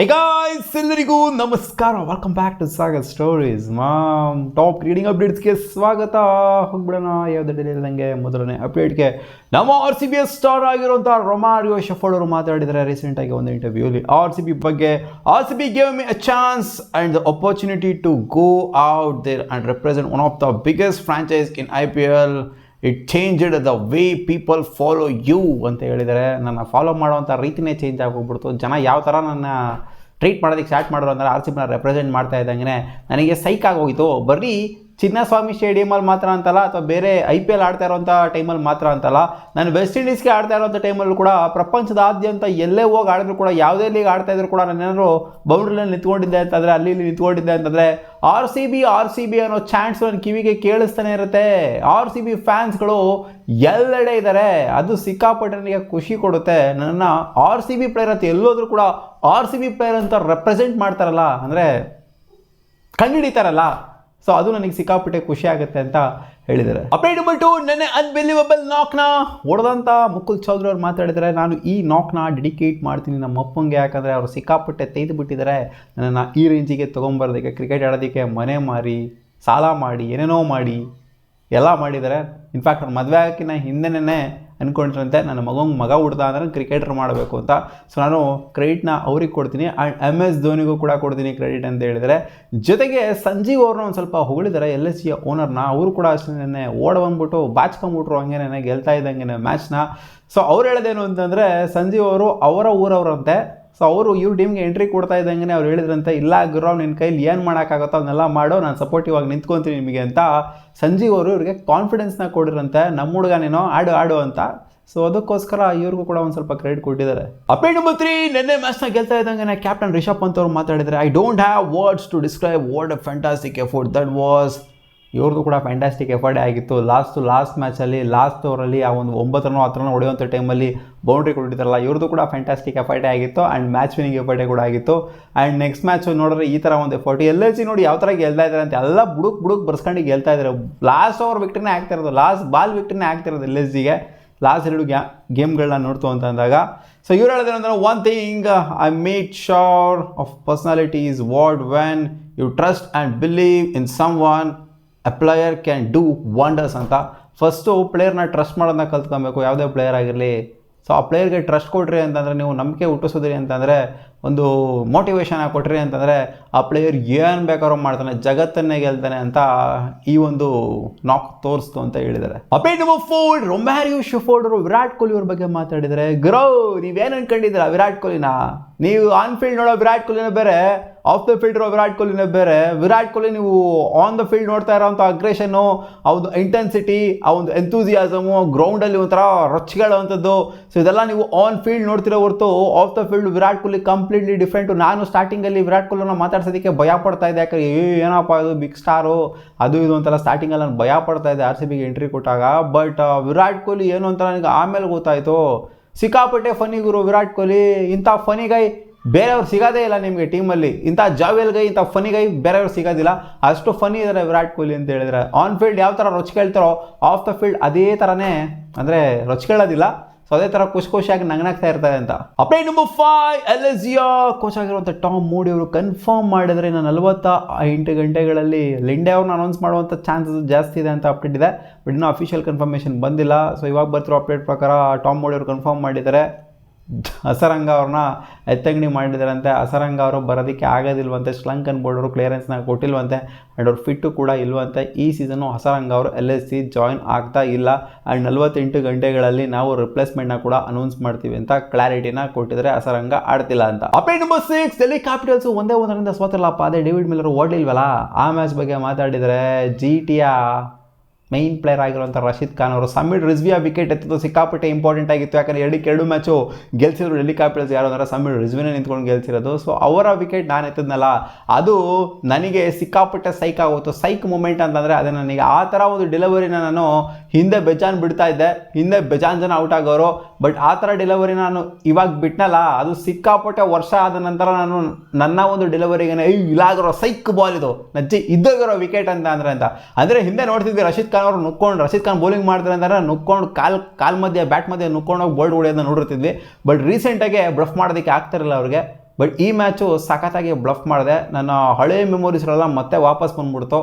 Hey guys, ಎಲ್ಲರಿಗೂ ನಮಸ್ಕಾರ. Welcome back to Sagar Stories. Top reading ಅಪ್ಡೇಟ್ಸ್ಗೆ ಸ್ವಾಗತ. ಹೋಗ್ಬಿಡೋಣ ಯಾವುದೇ ಡಿಲೇ ಇಲ್ಲದಂಗೆ ಮೊದಲನೇ ಅಪ್ಡೇಟ್ಗೆ. ನಮ್ಮ RCB ಸ್ಟಾರ್ ಆಗಿರುವಂಥ ರೊಮಾರಿಯೋ ಶೆಫರ್ಡ್ ಅವರು ಮಾತಾಡಿದ್ದಾರೆ ರೀಸೆಂಟಾಗಿ ಒಂದು ಇಂಟರ್ವ್ಯೂಲಿ RCB ಬಗ್ಗೆ. RCB gave me a chance and the opportunity to go out there and represent one of the biggest franchise in IPL. It changed the way people follow you ಅಂತ ಹೇಳಿದರೆ, ನನ್ನ follow ಮಾಡುವಂಥ ರೀತಿಯೇ ಚೇಂಜ್ ಆಗೋಗ್ಬಿಡ್ತು. ಜನ ಯಾವ ಥರ ನನ್ನ ಟ್ರೀಟ್ ಮಾಡೋದಕ್ಕೆ ಸ್ಟಾರ್ಟ್ ಮಾಡಿದ್ರು ಅಂದರೆ RCBನ ರೆಪ್ರೆಸೆಂಟ್ ಮಾಡ್ತಾ ಇದ್ದಂಗೆ ನನಗೆ ಸೈಕ್ ಆಗೋಗಿತ್ತು. ಬರೀ ಚಿನ್ನಸ್ವಾಮಿ ಸ್ಟೇಡಿಯಮಲ್ಲಿ ಮಾತ್ರ ಅಂತಲ್ಲ, ಅಥವಾ ಬೇರೆ IPL ಆಡ್ತಾ ಇರೋಂಥ ಟೈಮಲ್ಲಿ ಮಾತ್ರ ಅಂತಲ್ಲ, ನಾನು ವೆಸ್ಟ್ ಇಂಡೀಸ್ಗೆ ಆಡ್ತಾ ಇರೋಂಥ ಟೈಮಲ್ಲೂ ಕೂಡ ಪ್ರಪಂಚದಾದ್ಯಂತ ಎಲ್ಲೇ ಹೋಗಿ ಆಡಿದ್ರು ಕೂಡ, ಯಾವುದೇ ಲೀಗ್ ಆಡ್ತಾ ಇದ್ರು ಕೂಡ ನಾನೇನಾದ್ರು ಬೌಂಡ್ರಿನಲ್ಲಿ ನಿಂತ್ಕೊಂಡಿದ್ದೆ ಅಂತಂದರೆ, ಅಲ್ಲಿ ನಿಂತ್ಕೊಂಡಿದ್ದೆ ಅಂತಂದರೆ RCB ಅನ್ನೋ ಚಾನ್ಸ್ ನನ್ನ ಕಿವಿಗೆ ಕೇಳಿಸ್ತಾನೆ ಇರುತ್ತೆ. RCB ಫ್ಯಾನ್ಸ್ಗಳು ಎಲ್ಲೆಡೆ ಇದ್ದಾರೆ. ಅದು ಸಿಕ್ಕಾಪಟ್ಟೆ ನನಗೆ ಖುಷಿ ಕೊಡುತ್ತೆ. ನನ್ನ RCB ಪ್ಲೇಯರ್ ಅಂತ ಎಲ್ಲೋದ್ರೂ ಕೂಡ RCB ಪ್ಲೇಯರ್ ಅಂತ ರೆಪ್ರೆಸೆಂಟ್ ಮಾಡ್ತಾರಲ್ಲ, ಅಂದರೆ ಕಂಡುಹಿಡಿತಾರಲ್ಲ, ಸೊ ಅದು ನನಗೆ ಸಿಕ್ಕಾಪಟ್ಟೆ ಖುಷಿ ಆಗುತ್ತೆ ಅಂತ ಹೇಳಿದ್ದಾರೆ. ಅಪ್ಡೇಟ್ ನಂಬರ್ 2, ನೆನ್ನೆ ಅನ್ಬಿಲೀವಬಲ್ ನಾಕ್ನ ಹೊಡೆದಂಥ ಮುಕುಲ್ ಚೌಧರಿ ಅವ್ರು ಮಾತಾಡಿದ್ದಾರೆ. ನಾನು ಈ ನಾಕ್ನ ಡೆಡಿಕೇಟ್ ಮಾಡ್ತೀನಿ ನಮ್ಮ ಅಪ್ಪಂಗೆ, ಯಾಕಂದರೆ ಅವರು ಸಿಕ್ಕಾಪಟ್ಟೆ ತೆಗೆದು ಬಿಟ್ಟಿದ್ದಾರೆ ನನ್ನನ್ನು ಈ ರೇಂಜಿಗೆ ತೊಗೊಂಬರೋದಕ್ಕೆ. ಕ್ರಿಕೆಟ್ ಆಡೋದಕ್ಕೆ ಮನೆ ಮಾರಿ, ಸಾಲ ಮಾಡಿ, ಏನೇನೋ ಮಾಡಿ ಎಲ್ಲ ಮಾಡಿದ್ದಾರೆ. ಇನ್ಫ್ಯಾಕ್ಟ್ ಅವ್ರು ಮದುವೆ ಆಗೋಕ್ಕಿಂತ ಹಿಂದೆನೇ ಅಂದ್ಕೊಂಡಿರಂತೆ ನನ್ನ ಮಗ ಹುಡ್ದ ಅಂದರೆ ಕ್ರಿಕೆಟರ್ ಮಾಡಬೇಕು ಅಂತ. ಸೊ ನಾನು ಕ್ರೆಡಿಟ್ನ ಅವ್ರಿಗೆ ಕೊಡ್ತೀನಿ, ಆ್ಯಂಡ್ MS ಧೋನಿಗೂ ಕೂಡ ಕೊಡ್ತೀನಿ ಕ್ರೆಡಿಟ್ ಅಂತ ಹೇಳಿದರೆ. ಜೊತೆಗೆ ಸಂಜೀವ್ ಅವ್ರನ್ನ ಒಂದು ಸ್ವಲ್ಪ ಹೊಗಳಿದ್ದಾರೆ, LSG ಓನರ್ನ. ಅವರು ಕೂಡ ಅಷ್ಟೇ ನೆನ್ನೆ ಬಂದ್ಬಿಟ್ಟು ಬಾಚ್ಕೊಂಬಿಟ್ರು ಹಂಗೇನೆ ಗೆಲ್ತಾ ಇದ್ದಂಗೆ ಮ್ಯಾಚ್ನ. ಸೊ ಅವ್ರು ಹೇಳೋದೇನು ಅಂತಂದರೆ, ಸಂಜೀವ್ ಅವರು ಅವರ ಊರವರಂತೆ. ಸೊ ಅವರು ಇವ್ರ ಟೀಮ್ಗೆ ಎಂಟ್ರಿ ಕೊಡ್ತಾ ಇದ್ದಂಗೆ ಅವ್ರು ಹೇಳಿದ್ರಂತೆ, ಇಲ್ಲ ಗುರು ನಿನ್ನ ಕೈಲಿ ಏನು ಮಾಡೋಕ್ಕಾಗುತ್ತೋ ಅದನ್ನೆಲ್ಲ ಮಾಡೋ, ನಾನು ಸಪೋರ್ಟಿವ್ ಆಗಿ ನಿಂತ್ಕೊತೀನಿ ನಿಮಗೆ ಅಂತ ಸಂಜೀವ್ ಅವರು ಇವ್ರಿಗೆ ಕಾನ್ಫಿಡೆನ್ಸ್ನ ಕೊಡಿರಂತೆ. ನಮ್ಮ ಹುಡುಗ ನೀನು ಆಡು ಅಂತ. ಸೊ ಅದಕ್ಕೋಸ್ಕರ ಇವ್ರಿಗೂ ಕೂಡ ಒಂದು ಸ್ವಲ್ಪ ಕ್ರೆಡಿಟ್ ಕೊಟ್ಟಿದ್ದಾರೆ. ಅಪ್ಡೇಟ್ ನಂಬರ್ 3, ನೆನ್ನೆ ಮ್ಯಾಚ್ನ ಗೆಲ್ತಾ ಇದ್ದಂಗೆ ಕ್ಯಾಪ್ಟನ್ ರಿಷಬ್ ಪಂತ್ ಅವರು ಮಾತಾಡಿದ್ದಾರೆ. I don't have words to describe what a fantastic effort that was. ಇವ್ರದ್ದು ಕೂಡ ಫ್ಯಾಂಟಾಸ್ಟಿಕ್ ಎಫರ್ಟೇ ಆಗಿತ್ತು. ಲಾಸ್ಟ್ ಮ್ಯಾಚಲ್ಲಿ ಲಾಸ್ಟ್ ಓವರಲ್ಲಿ ಆ ಒಂದು 9 ರನ್ 10 ರನ್ ಹೊಡೆಯುವಂಥ ಟೈಮಲ್ಲಿ ಬೌಂಡ್ರಿ ಕೊಟ್ಟಿದ್ದಾರಲ್ಲ, ಇವ್ರದ್ದು ಕೂಡ ಫ್ಯಾಂಟಾಸ್ಟಿಕ್ ಎಫರ್ಟೇ ಆಗಿತ್ತು. ಆ್ಯಂಡ್ ಮ್ಯಾಚ್ ವಿನಿಂಗ್ ಎಫರ್ಟೇ ಕೂಡ ಆಗಿತ್ತು. ಆ್ಯಂಡ್ ನೆಕ್ಸ್ಟ್ ಮ್ಯಾಚ್ ನೋಡಿದ್ರೆ ಈ ಥರ ಒಂದು ಎಫರ್ಟ್. LSG ನೋಡಿ ಯಾವ ಥರ ಗೆಲ್ತಾ ಇದ್ದಾರೆ ಅಂತ, ಎಲ್ಲ ಬುಡುಕ್ ಬರ್ಸ್ಕೊಂಡು ಗೆಲ್ತಾ ಇದ್ದಾರೆ. ಲಾಸ್ಟ್ ಓವರ್ ವಿಕ್ಟ್ರಿನೇ ಆಗ್ತಿರೋದು, ಲಾಸ್ಟ್ ಬಾಲ್ ವಿಕ್ಟ್ರಿನೇ ಆಗ್ತಿರೋದು LSGಗೆ ಲಾಸ್ಟ್ 2 ಗೇಮ್ಗಳನ್ನ ನೋಡ್ತು ಅಂತ ಅಂದಾಗ. ಸೊ ಇವ್ರು ಹೇಳಿದ್ರೆ, one thing I made sure of personality is what when you trust and believe in someone a player can do wonders ಅಂತ. ಫಸ್ಟು ಪ್ಲೇಯರ್ನ ಟ್ರಸ್ಟ್ ಮಾಡೋದನ್ನ ಕಲ್ತ್ಕೊಬೇಕು, ಯಾವುದೇ ಪ್ಲೇಯರ್ ಆಗಿರಲಿ. ಸೊ ಆ ಪ್ಲೇಯರ್ಗೆ ಟ್ರಸ್ಟ್ ಕೊಟ್ರಿ ಅಂತಂದರೆ, ನೀವು ನಂಬಿಕೆ ಹುಟ್ಟಿಸೋದ್ರಿ ಅಂತಂದರೆ, ಒಂದು ಮೋಟಿವೇಶನ್ ಕೊಟ್ರಿ ಅಂತಂದರೆ, ಆ ಪ್ಲೇಯರ್ ಏನು ಬೇಕಾದ್ರೂ ಮಾಡ್ತಾನೆ, ಜಗತ್ತನ್ನೇ ಗೆಲ್ತಾನೆ ಅಂತ ಈ ಒಂದು ನಾಕ್ ತೋರಿಸ್ತು ಅಂತ ಹೇಳಿದ್ದಾರೆ. ಅಪ್ಡೇಟ್ ನಂಬರ್ 4, ರೊಮಾರಿಯೋ ಶೆಫರ್ಡ್ ಅವರು ವಿರಾಟ್ ಕೊಹ್ಲಿ ಅವ್ರ ಬಗ್ಗೆ ಮಾತಾಡಿದರೆ. ನೀವೇನು ಅನ್ಕೊಂಡಿದ್ದೀರಾ ವಿರಾಟ್ ಕೊಹ್ಲಿನ? ನೀವು ಆನ್ ಫೀಲ್ಡ್ ನೋಡೋ ವಿರಾಟ್ ಕೊಹ್ಲಿನ ಬೇರೆ, ಆಫ್ ದ ಫೀಲ್ಡ್ ಇರೋ ವಿರಾಟ್ ಕೊಹ್ಲಿನ ಬೇರೆ. ವಿರಾಟ್ ಕೊಹ್ಲಿ ನೀವು ಆನ್ ದ ಫೀಲ್ಡ್ ನೋಡ್ತಾ ಇರೋಂಥ ಅಗ್ರೆಷನ್ನು, ಆ ಒಂದು ಇಂಟೆನ್ಸಿಟಿ, ಆ ಒಂದು ಎಂತೂಸಿಯಾಸಮು, ಗ್ರೌಂಡಲ್ಲಿ ಒಂಥರ ರೊಚ್ಚಿಗಳಂಥದ್ದು. ಸೊ ಇದೆಲ್ಲ ನೀವು ಆನ್ ಫೀಲ್ಡ್ ನೋಡ್ತಿರೋ ಹೊರತು of the field Virat Kohli completely different. ನಾನು ಸ್ಟಾರ್ಟಿಂಗಲ್ಲಿ ವಿರಾಟ್ ಕೊಹ್ಲಿನ ಮಾತಾಡ್ಸೋದಕ್ಕೆ ಭಯ ಪಡ್ತಾ ಇದ್ದೆ, ಯಾಕಂದರೆ ಏನಪ್ಪ ಇದು ಬಿಗ್ ಸ್ಟಾರು ಅದು ಇದು ಅಂತೆಲ್ಲ ಸ್ಟಾರ್ಟಿಂಗಲ್ಲಿ ನಾನು ಭಯ ಪಡ್ತಾ ಇದ್ದೆ RCBಗೆ ಎಂಟ್ರಿ ಕೊಟ್ಟಾಗ. ಬಟ್ ವಿರಾಟ್ ಕೊಹ್ಲಿ ಏನು ಅಂತ ನನಗೆ ಆಮೇಲೆ ಗೊತ್ತಾಯಿತು. ಸಿಕ್ಕಾಪಟ್ಟೆ ಫನಿ ಗುರು ವಿರಾಟ್ ಕೊಹ್ಲಿ. ಇಂಥ ಫನಿ ಗೈ ಬೇರೆಯವ್ರು ಸಿಗೋದೇ ಇಲ್ಲ ನಿಮಗೆ ಟೀಮಲ್ಲಿ. ಇಂಥ ಜಾವೆಲ್ ಗೈ, ಇಂಥ ಫನಿ ಗೈ ಬೇರೆಯವ್ರು ಸಿಗೋದಿಲ್ಲ. ಅಷ್ಟು ಫನಿ ಇದ್ದಾರೆ ವಿರಾಟ್ ಕೊಹ್ಲಿ ಅಂತ ಹೇಳಿದ್ರೆ. ಆನ್ ಫೀಲ್ಡ್ ಯಾವ ಥರ ರೊಚ್ಕೇಳ್ತಾರೋ ಆಫ್ ದ ಫೀಲ್ಡ್ ಅದೇ ಥರನೇ, ಅಂದರೆ ರೊಚ್ಕೇಳೋದಿಲ್ಲ. ಸೊ ಅದೇ ಥರ ಖುಷಿಯಾಗಿ ನಗ್ನಾಗ್ತಾ ಇರ್ತಾರೆ ಅಂತ. ಅಪ್ಡೇಟ್ ನಂಬರ್ 5, LSGಯ ಕೋಚ್ ಆಗಿರುವಂಥ ಟಾಮ್ ಮೂಡಿ ಅವರು ಕನ್ಫರ್ಮ್ ಮಾಡಿದರೆ 48 ಗಂಟೆಗಳಲ್ಲಿ ಲಿಂಡೆ ಅವ್ರನ್ನ ಅನೌನ್ಸ್ ಮಾಡುವಂಥ ಚಾನ್ಸಸ್ ಜಾಸ್ತಿ ಇದೆ ಅಂತ ಅಪ್ಡೇಟ್ ಇದೆ. ಬಟ್ ಇನ್ನೂ ಅಫಿಷಿಯಲ್ ಕನ್ಫರ್ಮೇಷನ್ ಬಂದಿಲ್ಲ. ಸೊ ಇವಾಗ ಬರ್ತಿರೋ ಅಪ್ಡೇಟ್ ಪ್ರಕಾರ ಟಾಮ್ ಮೂಡಿ ಅವರು ಕನ್ಫರ್ಮ್ ಮಾಡಿದ್ದಾರೆ. ಹಸರಂಗ ಅವ್ರನ್ನ ಎತ್ತಂಗಡಿ ಮಾಡಿದಾರಂತೆ. ಹಸರಂಗ ಅವರು ಬರೋದಕ್ಕೆ ಆಗೋದಿಲ್ವಂತೆ. ಶ್ರೀಲಂಕನ್ ಬೋರ್ಡ್ ಅವರು ಕ್ಲಿಯರೆನ್ಸ್ನ ಕೊಟ್ಟಿಲ್ವಂತೆ. ಆ್ಯಂಡ್ ಅವ್ರು ಫಿಟ್ಟು ಕೂಡ ಇಲ್ವಂತೆ. ಈ ಸೀಸನ್ನು ಹಸರಂಗ ಅವರು LSG ಜಾಯಿನ್ ಆಗ್ತಾ ಇಲ್ಲ. ಆ್ಯಂಡ್ 48 ಗಂಟೆಗಳಲ್ಲಿ ನಾವು ರಿಪ್ಲೇಸ್ಮೆಂಟ್ನ ಕೂಡ ಅನೌನ್ಸ್ ಮಾಡ್ತೀವಿ ಅಂತ ಕ್ಲಾರಿಟಿನ ಕೊಟ್ಟಿದ್ದಾರೆ. ಹಸರಂಗ ಆಡ್ತಿಲ್ಲ ಅಂತ. Update number 6, Delhi capitals 1-1 ಸೋತಲ್ಲಪ್ಪ. ಅದೇ ಡೇವಿಡ್ ಮಿಲ್ಲರ್ ಓಡಲಿಲ್ವಲ್ಲ, ಆ ಮ್ಯಾಚ್ ಬಗ್ಗೆ ಮಾತಾಡಿದರೆ. GTಯ ಮೈನ್ ಪ್ಲೇಯರ್ ಆಗಿರುವಂಥ ರಶೀದ್ ಖಾನ್ ಅವರು ಸಮೀರ್ ರಿಜ್ವಿಯ ವಿಕೆಟ್ ಎತ್ತಿದ್ದು ಸಿಕ್ಕಾಪಟ್ಟೆ ಇಂಪಾರ್ಟೆಂಟ್ ಆಗಿತ್ತು. ಯಾಕಂದರೆ 2 ಮ್ಯಾಚು ಗೆಲ್ಸಿದ್ರು ಡೆಲ್ಲಿ ಕ್ಯಾಪಿಟಲ್ಸ್. ಯಾರು ಅಂದರೆ ಸಮೀರ್ ರಿಜ್ವಿನೇ ನಿಂತ್ಕೊಂಡು ಗೆಲ್ಸಿರೋದು. ಸೊ ಅವರ ವಿಕೆಟ್ ನಾನು ಎತ್ತಿದ್ನಲ್ಲ, ಅದು ನನಗೆ ಸಿಕ್ಕಾಪಟ್ಟೆ ಸೈಕ್ ಆಗೋತು. ಸೈಕ್ ಮೂಮೆಂಟ್ ಅಂತಂದರೆ ಅದೇ ನನಗೆ. ಆ ಥರ ಒಂದು ಡೆಲಿವರಿನ ನಾನು ಹಿಂದೆ ಬೇಜಾನ್ ಬಿಡ್ತಾ ಇದ್ದೆ, ಹಿಂದೆ ಬೇಜಾನ್ ಜನ ಔಟ್ ಆಗೋರು. ಬಟ್ ಆ ಥರ ಡೆಲಿವರಿ ನಾನು ಇವಾಗ ಬಿಟ್ನಲ್ಲ, ಅದು ಸಿಕ್ಕಾಪಟ್ಟೆ ವರ್ಷ ಆದ ನಂತರ ನಾನು ನನ್ನ ಒಂದು ಡೆಲಿವರಿಗೆ ಇಲ್ಲಾಗಿರೋ ಸೈಕ್ ಬಾಲ್ ಇದು ನಜ್ಜಿ ಇದ್ದಾಗಿರೋ ವಿಕೆಟ್ ಅಂದರೆ ಹಿಂದೆ ನೋಡ್ತಿದ್ವಿ ರಶೀದ್ ಖಾನ್ ಅವರು ನುಕ್ಕೊಂಡು, ರಶೀದ್ ಖಾನ್ ಬೌಲಿಂಗ್ ಮಾಡ್ತಾರೆ ಅಂದರೆ ನುಕ್ಕೊಂಡು ಕಾಲ್ ಮಧ್ಯೆ ಬ್ಯಾಟ್ ಮಧ್ಯೆ ನುಕ್ಕೊಂಡು ಹೋಗಿ ಬೋಲ್ಡ್ ಹೊಡೆಯೋದನ್ನ ನೋಡಿರ್ತಿದ್ವಿ. ಬಟ್ ರೀಸೆಂಟಾಗಿ ಬ್ರಫ್ ಮಾಡೋದಕ್ಕೆ ಆಗ್ತಿರಲಿಲ್ಲ ಅವ್ರಿಗೆ. ಬಟ್ ಈ ಮ್ಯಾಚು ಸಖತ್ತಾಗಿ ಬ್ಲಫ್ ಮಾಡಿದೆ. ನನ್ನ ಹಳೆ ಮೆಮೊರೀಸ್ಗಳೆಲ್ಲ ಮತ್ತೆ ವಾಪಸ್ ಬಂದ್ಬಿಡ್ತು.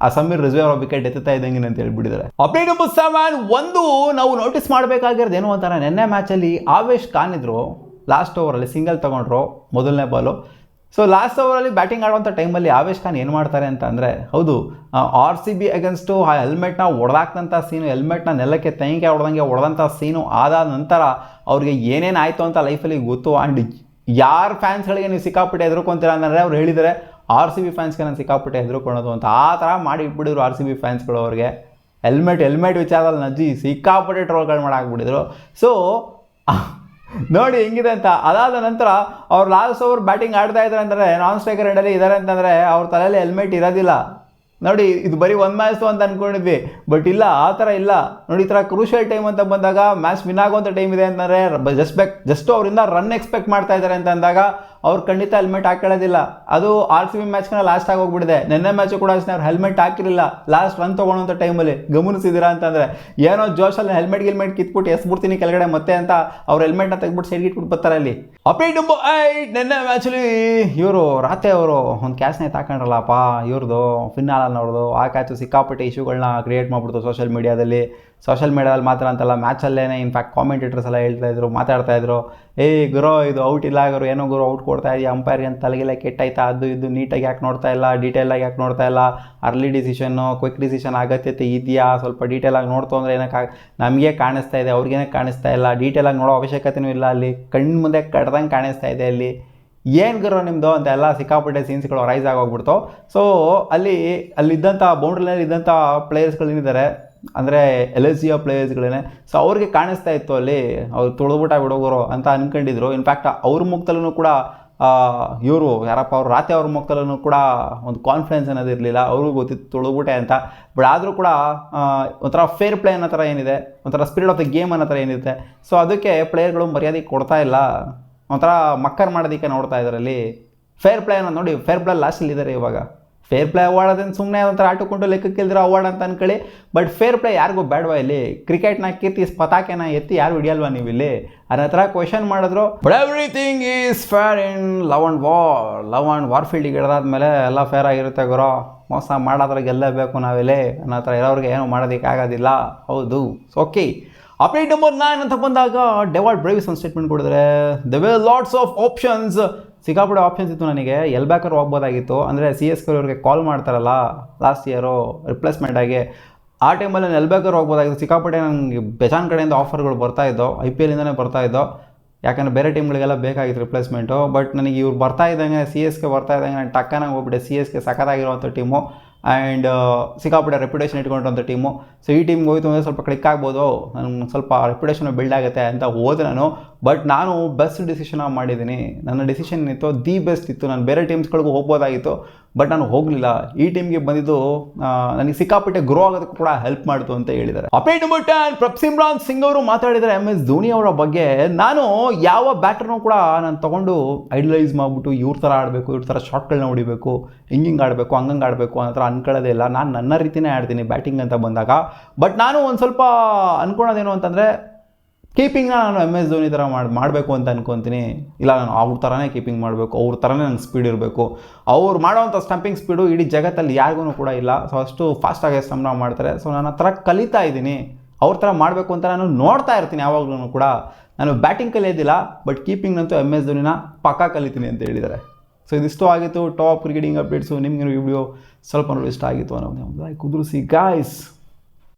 ಆ ಸಮೀರ್ ರಿಜ್ವಿ ಅವರ ವಿಕೆಟ್ ಎತ್ತುತ್ತಾ ಇದ್ದಂಗೆ ಅಂತ ಹೇಳ್ಬಿಟ್ಟಿದ್ದಾರೆ. Update number 7. ಒಂದು ನಾವು ನೋಟಿಸ್ ಮಾಡಬೇಕಾಗಿರೋದು ಏನು ಅಂತಾರೆ, ನಿನ್ನೆ ಮ್ಯಾಚಲ್ಲಿ ಆವೇಶ್ ಖಾನ್ ಇದ್ರು, ಲಾಸ್ಟ್ ಓವರಲ್ಲಿ ಸಿಂಗಲ್ ತೊಗೊಂಡ್ರು ಮೊದಲನೇ ಬಾಲು. ಸೊ ಲಾಸ್ಟ್ ಓವರಲ್ಲಿ ಬ್ಯಾಟಿಂಗ್ ಆಡುವಂಥ ಟೈಮಲ್ಲಿ ಆವೇಶ್ ಖಾನ್ ಏನು ಮಾಡ್ತಾರೆ ಅಂತ ಅಂದರೆ, ಹೌದು RCB ಅಗೇನ್ಸ್ಟು ಆ ಹೆಲ್ಮೆಟ್ನ ಹೊಡೆದಾಕ್ದಂಥ ಸೀನು, ಹೆಲ್ಮೆಟ್ನ ನೆಲಕ್ಕೆ ತೆಂಗಿಗೆ ಹೊಡೆದಂಥ ಸೀನು ಆದ ನಂತರ ಅವ್ರಿಗೆ ಏನೇನು ಆಯಿತು ಅಂತ ಲೈಫಲ್ಲಿ ಗೊತ್ತು. ಆ್ಯಂಡ್ ಯಾರ ಫ್ಯಾನ್ಸ್ಗಳಿಗೆ ನೀವು ಸಿಕ್ಕಾಪಟ್ಟೆ ಹೆದರ್ಕೊಂತೀರ ಅಂದರೆ ಅವ್ರು ಹೇಳಿದ್ದಾರೆ RCB ಫ್ಯಾನ್ಸ್ಗೆ ನಾನು ಸಿಕ್ಕಾಪಟ್ಟೆ ಹೆದರ್ಕೊಳ್ಳೋದು ಅಂತ. ಆ ಥರ ಮಾಡಿ ಇಟ್ಬಿಟ್ಟಿದ್ರು RCB ಫ್ಯಾನ್ಸ್ಗಳು ಅವ್ರಿಗೆ. ಹೆಲ್ಮೆಟ್ ವಿಚಾರದಲ್ಲಿ ನಜ್ಜಿ ಸಿಕ್ಕಾಪಟ್ಟೆ ಟ್ರೋಲ್ಗಳು ಮಾಡಾಕ್ಬಿಟ್ಟಿದ್ರು. ಸೊ ನೋಡಿ ಹೆಂಗಿದೆ ಅಂತ. ಅದಾದ ನಂತರ ಅವ್ರು ಲಾಸ್ಟ್ ಓವರ್ ಬ್ಯಾಟಿಂಗ್ ಆಡ್ತಾ ಇದ್ದಾರೆ ಅಂದರೆ, ನಾನ್ ಸ್ಟ್ರೈಕರ್ ಎಂಡಲ್ಲಿ ಇದ್ದಾರೆ ಅಂತಂದರೆ ಅವ್ರ ತಲೆಯಲ್ಲಿ ಹೆಲ್ಮೆಟ್ ಇರೋದಿಲ್ಲ. ನೋಡಿ ಇದು ಬರೀ ಒಂದು ಮ್ಯಾಚ್ ಅಂತ ಅಂದ್ಕೊಂಡಿದ್ವಿ, ಬಟ್ ಇಲ್ಲ, ಆ ಥರ ಇಲ್ಲ. ನೋಡಿ ಈ ಥರ ಕ್ರೂಷಿಯಲ್ ಟೈಮ್ ಅಂತ ಬಂದಾಗ, ಮ್ಯಾಚ್ ವಿನ್ ಆಗುವಂಥ ಟೈಮ್ ಇದೆ ಅಂತಂದರೆ, ಜಸ್ಟ್ ಅವರಿಂದ ರನ್ ಎಕ್ಸ್ಪೆಕ್ಟ್ ಮಾಡ್ತಾ ಇದ್ದಾರೆ ಅಂತ ಅಂದಾಗ ಅವ್ರು ಖಂಡಿತ ಹೆಲ್ಮೆಟ್ ಹಾಕೊಳ್ಳೋದಿಲ್ಲ. ಅದು RCB ಮ್ಯಾಚ್ನ ಲಾಸ್ಟ್ ಆಗಿ ಹೋಗ್ಬಿಟ್ಟಿದೆ. ನಿನ್ನೆ ಮ್ಯಾಚು ಕೂಡ ಅಷ್ಟೇ, ಅವ್ರು ಹೆಲ್ಮೆಟ್ ಹಾಕಿರಲಿಲ್ಲ ಲಾಸ್ಟ್ ರನ್ ತೊಗೊಳ್ಳೋಂಥ ಟೈಮಲ್ಲಿ. ಗಮನಿಸಿದ್ದೀರಾ ಅಂತಂದರೆ, ಏನೋ ಜೋಶಲ್ಲಿ ಹೆಲ್ಮೆಟ್ ಕಿತ್ಬಿಟ್ಟು ಎಸ್ಬಿಡ್ತೀನಿ ಕೆಳಗಡೆ ಮತ್ತೆ ಅಂತ ಅವ್ರು ಹೆಲ್ಮೆಟ್ನ ತೆಗ್ಬಿಟ್ಟು ಸೈಡ್ಗೆ ಇಟ್ಬಿಟ್ಟು ಬರ್ತಾರೆ ಅಲ್ಲಿ. Update number 8. ನಿನ್ನೆ ಮ್ಯಾಚಲ್ಲಿ ಇವರು ರಾತೆ ಅವರು ಒಂದು ಕ್ಯಾಚ್ನ ತಾಕೊಂಡ್ರಲ್ಲಪ್ಪ, ಇವ್ರದ್ದು ಫಿನ್ನಾಲ್ ಅವ್ರದ್ದು. ಆ ಕ್ಯಾಚು ಸಿಕ್ಕಾಪಟ್ಟೆ ಇಶ್ಯೂಗಳನ್ನ ಕ್ರಿಯೇಟ್ ಮಾಡಿಬಿಡ್ತು ಸೋಷಿಯಲ್ ಮೀಡಿಯಾದಲ್ಲಿ ಮಾತ್ರ ಅಂತಲ್ಲ, ಮ್ಯಾಚಲ್ಲೇ ಇನ್ಫ್ಯಾಕ್ಟ್ ಕಾಮೆಂಟೇಟರ್ಸ್ ಎಲ್ಲ ಮಾತಾಡ್ತಾಯಿದ್ರು, ಗುರು ಇದು ಔಟ್ ಇಲ್ಲ ಗುರು, ಏನೋ ಗುರು ಔಟ್ ಕೊಡ್ತಾ ಇದೆಯಾ, ಅಂಪೈರ್ಗೆ ಅಂತ ತಲೆಗೆಲ್ಲ ಕೆಟ್ಟಾಯ್ತಾ, ಅದು ಇದು ನೀಟಾಗಿ ಯಾಕೆ ನೋಡ್ತಾ ಇಲ್ಲ, ಡೀಟೇಲಾಗಿ ಯಾಕೆ ನೋಡ್ತಾ ಇಲ್ಲ, ಅರ್ಲಿ ಡಿಸಿಷನ್ನು ಕ್ವಿಕ್ ಡಿಸಿಷನ್ ಅಗತ್ಯತೆ ಇದೆಯಾ, ಸ್ವಲ್ಪ ಡೀಟೇಲಾಗಿ ನೋಡ್ತು ಅಂದರೆ ಏನಕ್ಕೆ ನಮಗೆ ಕಾಣಿಸ್ತಾ ಇದೆ, ಅವ್ರಿಗೇನೆ ಕಾಣಿಸ್ತಾ ಇಲ್ಲ, ಡೀಟೇಲಾಗಿ ನೋಡೋ ಅವಶ್ಯಕತೆಯೂ ಇಲ್ಲ, ಅಲ್ಲಿ ಕಣ್ಣು ಮುಂದೆ ಕಡ್ದಂಗೆ ಕಾಣಿಸ್ತಾ ಇದೆ ಅಲ್ಲಿ, ಏನು ಗುರು ನಿಮ್ಮದು ಅಂತ ಎಲ್ಲ ಸಿಕ್ಕಾಪಟ್ಟೆ ಸೀನ್ಸ್ಗಳು ರೈಸ್ ಆಗೋಗ್ಬಿಡ್ತು. ಸೊ ಅಲ್ಲಿದ್ದಂಥ ಬೌಂಡ್ರಿನಲ್ಲಿ ಇದ್ದಂಥ ಪ್ಲೇಯರ್ಸ್ಗಳೇನಿದ್ದಾರೆ ಅಂದರೆ LSG ಪ್ಲೇಯರ್ಸ್ಗಳೇ, ಸೊ ಅವ್ರಿಗೆ ಕಾಣಿಸ್ತಾ ಇತ್ತು ಅಲ್ಲಿ, ಅವ್ರು ತುಳಿದ್ಬಿಟ್ಟ ಬಿಡೋಗೋರು ಅಂತ ಅಂದ್ಕೊಂಡಿದ್ರು. ಇನ್ಫ್ಯಾಕ್ಟ್ ಅವ್ರ ಮುಖದಲ್ಲೂ ಕೂಡ ಇವರು ಯಾರಪ್ಪ ಅವ್ರು ರಾತೆ ಅವ್ರ ಮುಖದಲ್ಲೂ ಕೂಡ ಒಂದು ಕಾನ್ಫಿಡೆನ್ಸ್ ಅನ್ನೋದು ಇರಲಿಲ್ಲ, ಅವ್ರಿಗೂ ಗೊತ್ತಿತ್ತು ತುಳಿದ್ಬಿಟ್ಟೆ ಅಂತ. ಬಟ್ ಆದರೂ ಕೂಡ ಒಂಥರ ಫೇರ್ ಪ್ಲೇ ಅನ್ನೋ ಥರ ಏನಿದೆ, ಒಂಥರ ಸ್ಪಿರಿಟ್ ಆಫ್ ದ ಗೇಮ್ ಅನ್ನೋ ಥರ ಏನಿರುತ್ತೆ, ಸೊ ಅದಕ್ಕೆ ಪ್ಲೇಯರ್ಗಳು ಮರ್ಯಾದೆ ಕೊಡ್ತಾ ಇಲ್ಲ, ಒಂಥರ ಮಕ್ಕರ್ ಮಾಡೋದಕ್ಕೆ ನೋಡ್ತಾ ಇದ್ದಾರೆ ಅಲ್ಲಿ. ಫೇರ್ ಪ್ಲೇ ಅನ್ನೋದು ನೋಡಿ, ಫೇರ್ ಪ್ಲೇ ಲಾಸ್ಟಲ್ಲಿ ಇದ್ದಾರೆ ಇವಾಗ. ಫೇರ್ ಪ್ಲೇ ಅವಾರ್ಡ್ ಅದನ್ನು ಸುಮ್ಮನೆ ಒಂಥರ ಆಟಕೊಂಡು ಲೆಕ್ಕಕ್ಕಿಲ್ದಿರೋ ಅವಾರ್ಡ್ ಅಂತ ಅಂದ್ಕೊಳ್ಳಿ, ಬಟ್ ಫೇರ್ ಪ್ಲೇ ಯಾರಿಗೂ ಬೇಡವಾ ಇಲ್ಲಿ? ಕ್ರಿಕೆಟ್ನ ಕೀರ್ತಿ ಪತಾಕೆನ ಎತ್ತಿ ಯಾರು ಹಿಡಿಯಲ್ವಾ ನೀವು ಇಲ್ಲಿ? ಅನ್ನೋ ಥರ ಕ್ವೆಶನ್ ಮಾಡಿದ್ರು. But everything is fair in love and war ಫೀಲ್ಡಿಗೆ ಇಡದಾದ್ಮೇಲೆ ಎಲ್ಲ ಫೇರ್ ಆಗಿರುತ್ತೆ ಗುರು, ಮೋಸ ಮಾಡೋದ್ರಾಗ ಗೆಲ್ಲಬೇಕು ನಾವಿಲ್ಲಿ ಅನ್ನೋ ಥರ ಇರೋರಿಗೆ ಏನೂ ಮಾಡೋದಕ್ಕೆ ಆಗೋದಿಲ್ಲ. ಹೌದು, ಓಕೆ. ಅಪ್ಡೇಟ್ ನಂಬರ್ 9 ಅಂತ ಬಂದಾಗ ಡೆವಾಲ್ಡ್ ಬ್ರೇವಿಸ್ ಒಂದು ಸ್ಟೇಟ್ಮೆಂಟ್ ಕೊಡಿದ್ರೆ, they were lots of options, ಸಿಕ್ಕಾಪಟ್ಟೆ ಆಪ್ಷನ್ಸ್ ಇತ್ತು ನನಗೆ, ಎಲ್ಲಿ ಬೇಕಾದ್ರೂ ಹೋಗ್ಬೋದಾಗಿತ್ತು. ಅಂದರೆ CSK ಅವ್ರಿಗೆ ಕಾಲ್ ಮಾಡ್ತಾರಲ್ಲ ಲಾಸ್ಟ್ ಇಯರು ರಿಪ್ಲೇಸ್ಮೆಂಟ್ ಆಗಿ, ಆ ಟೈಮಲ್ಲಿ ನಾನು ಎಲ್ಲಿ ಬೇಕಾದ್ರೂ ಹೋಗ್ಬೋದಾಗಿತ್ತು. ಸಿಕ್ಕಾಪಟ್ಟೆ ನನಗೆ ಬೇಜಾನ್ ಕಡೆಯಿಂದ ಆಫರ್ಗಳು ಬರ್ತಾಯಿದ್ದೋ, IPL ಇಂದನೇ ಬರ್ತಾಯಿದ್ದೋ, ಯಾಕಂದರೆ ಬೇರೆ ಟೀಮ್ಗಳಿಗೆಲ್ಲ ಬೇಕಾಗಿತ್ತು ರಿಪ್ಲೇಸ್ಮೆಂಟು. ಬಟ್ ನನಗೆ ಇವ್ರು ಬರ್ತಾ ಇದ್ದಂಗೆ CSK ಬರ್ತಾ ಇದ್ದಂಗೆ ನಾನು ಟಕ್ಕನಾಗಿ ಹೋಗ್ಬಿಟ್ಟೆ. CSK ಸಖತ್ತಾಗಿರುವಂಥ ಟೀಮು ಆ್ಯಂಡ್ ಸಿಕ್ಕಾಪಟ್ಟೆ ರೆಪ್ಯುಟೇಷನ್ ಇಟ್ಕೊಂಡಿರೋಂಥ ಟೀಮು. ಸೊ ಈ ಟೀಮ್ಗೆ ಹೋಯ್ತು ಅಂದರೆ ಸ್ವಲ್ಪ ಕ್ಲಿಕ್ ಆಗ್ಬೋದು, ನನಗೆ ಸ್ವಲ್ಪ ರೆಪ್ಯುಟೇಷನ್ ಬಿಲ್ಡ್ ಆಗುತ್ತೆ ಅಂತ ಹೋದೆ ನಾನು. ಬಟ್ ನಾನು ಬೆಸ್ಟ್ ಡಿಸಿಷನ್ ಮಾಡಿದ್ದೀನಿ. ನನ್ನ ಡಿಸಿಷನ್ ಇತ್ತು, ದಿ ಬೆಸ್ಟ್ ಇತ್ತು. ನಾನು ಬೇರೆ ಟೀಮ್ಸ್ಗಳಿಗೂ ಹೋಗ್ಬೋದಾಗಿತ್ತು, ಬಟ್ ನಾನು ಹೋಗಲಿಲ್ಲ. ಈ ಟೀಮ್ಗೆ ಬಂದಿದ್ದು ನನಗೆ ಸಿಕ್ಕಾಪಟ್ಟೆ ಗ್ರೋ ಆಗೋದಕ್ಕೂ ಕೂಡ ಹೆಲ್ಪ್ ಮಾಡ್ತು ಅಂತ ಹೇಳಿದ್ದಾರೆ. Update number 10. ಪ್ರಭ್ಸಿಮ್ರಾನ್ ಸಿಂಗ್ ಅವರು ಮಾತಾಡಿದ್ದಾರೆ MS ಧೋನಿ ಅವರ ಬಗ್ಗೆ. ನಾನು ಯಾವ ಬ್ಯಾಟರ್ನೂ ಕೂಡ ನಾನು ತೊಗೊಂಡು ಐಡಲೈಸ್ ಮಾಡಿಬಿಟ್ಟು ಇವ್ರ ಥರ ಆಡಬೇಕು, ಇವ್ರ ಥರ ಶಾಟ್ಗಳನ್ನ ಹೊಡಿಬೇಕು, ಹಿಂಗೆ ಆಡಬೇಕು, ಹಂಗಂಗೆ ಆಡಬೇಕು ಅನ್ನೋ ಥರ ಅನ್ಕೊಳ್ಳೋದೇ ಇಲ್ಲ. ನಾನು ನನ್ನ ರೀತಿಯೇ ಆಡ್ತೀನಿ ಬ್ಯಾಟಿಂಗ್ ಅಂತ ಬಂದಾಗ. ಬಟ್ ನಾನು ಒಂದು ಸ್ವಲ್ಪ ಅಂದ್ಕೊಳೋದೇನು ಅಂತಂದರೆ, ಕೀಪಿಂಗ್ನ ನಾನು MS ಧೋನಿ ಥರ ಮಾಡಬೇಕು ಅಂತ ಅನ್ಕೊತೀನಿ. ಇಲ್ಲ, ನಾನು ಅವ್ರ ಥರನೇ ಕೀಪಿಂಗ್ ಮಾಡಬೇಕು, ಅವ್ರ ಥರನೇ ನಂಗೆ ಸ್ಪೀಡ್ ಇರಬೇಕು. ಅವ್ರು ಮಾಡೋವಂಥ ಸ್ಟಂಪಿಂಗ್ ಸ್ಪೀಡು ಇಡೀ ಜಗತ್ತಲ್ಲಿ ಯಾರಿಗೂ ಕೂಡ ಇಲ್ಲ. ಸೊ ಅಷ್ಟು ಫಾಸ್ಟಾಗಿ ಸ್ಟಂಪ್ನ ಮಾಡ್ತಾರೆ. ಸೊ ನಾನು ಆ ಥರ ಕಲಿತಾ ಇದ್ದೀನಿ, ಅವ್ರ ಥರ ಮಾಡಬೇಕು ಅಂತ ನಾನು ನೋಡ್ತಾ ಇರ್ತೀನಿ ಯಾವಾಗಲೂ ಕೂಡ. ನಾನು ಬ್ಯಾಟಿಂಗ್ ಕಲಿಯೋದಿಲ್ಲ, ಬಟ್ ಕೀಪಿಂಗ್ನಂತೂ MS ಧೋನಿನ ಪಕ್ಕಾ ಕಲಿತೀನಿ ಅಂತ ಹೇಳಿದ್ದಾರೆ. ಸೊ ಇದಿಷ್ಟು ಆಗಿತ್ತು ಟಾಪ್ ಕ್ರಿಕೆಟಿಂಗ್ ಅಪ್ಡೇಟ್ಸು. ನಿಮ್ಗೆ ಈ ವಿಡಿಯೋ ಸ್ವಲ್ಪ ಇಷ್ಟ ಆಗಿತ್ತು ಅನ್ನೋದು ಕುದುರಿಸಿ ಗಾಯ್ಸ್.